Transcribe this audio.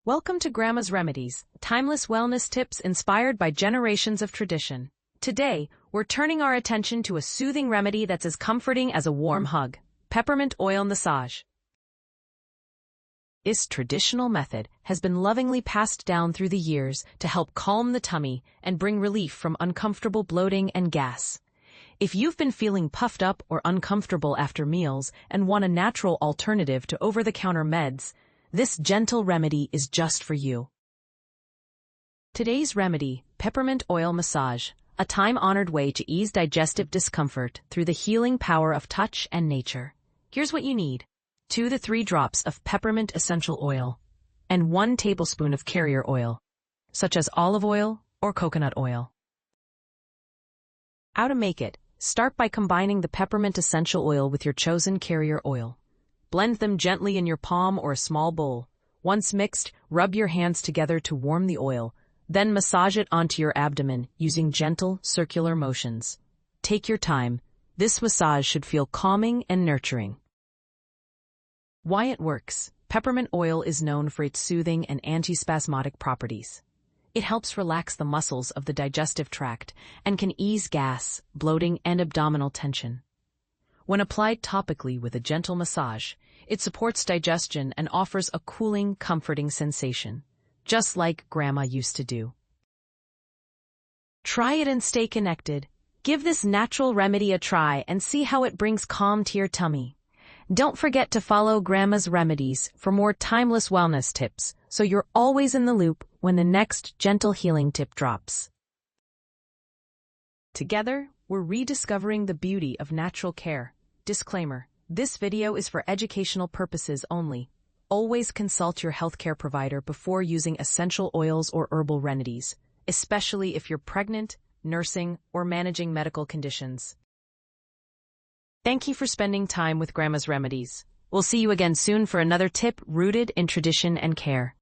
Welcome to Grandma's Remedies, timeless wellness tips inspired by generations of tradition. Today, we're turning our attention to a soothing remedy that's as comforting as a warm hug: peppermint oil massage. This traditional method has been lovingly passed down through the years to help calm the tummy and bring relief from uncomfortable bloating and gas. If you've been feeling puffed up or uncomfortable after meals and want a natural alternative to over-the-counter meds, this gentle remedy is just for you. Today's remedy, peppermint oil massage, a time-honored way to ease digestive discomfort through the healing power of touch and nature. Here's what you need: 2 to 3 drops of peppermint essential oil and 1 tablespoon of carrier oil, such as olive oil or coconut oil. How to make it: start by combining the peppermint essential oil with your chosen carrier oil. Blend them gently in your palm or a small bowl. Once mixed, rub your hands together to warm the oil, then massage it onto your abdomen using gentle, circular motions. Take your time. This massage should feel calming and nurturing. Why it works: peppermint oil is known for its soothing and antispasmodic properties. It helps relax the muscles of the digestive tract and can ease gas, bloating, and abdominal tension. When applied topically with a gentle massage, it supports digestion and offers a cooling, comforting sensation, just like Grandma used to do. Try it and stay connected. Give this natural remedy a try and see how it brings calm to your tummy. Don't forget to follow Grandma's Remedies for more timeless wellness tips, so you're always in the loop when the next gentle healing tip drops. Together, we're rediscovering the beauty of natural care. Disclaimer: this video is for educational purposes only. Always consult your healthcare provider before using essential oils or herbal remedies, especially if you're pregnant, nursing, or managing medical conditions. Thank you for spending time with Grandma's Remedies. We'll see you again soon for another tip rooted in tradition and care.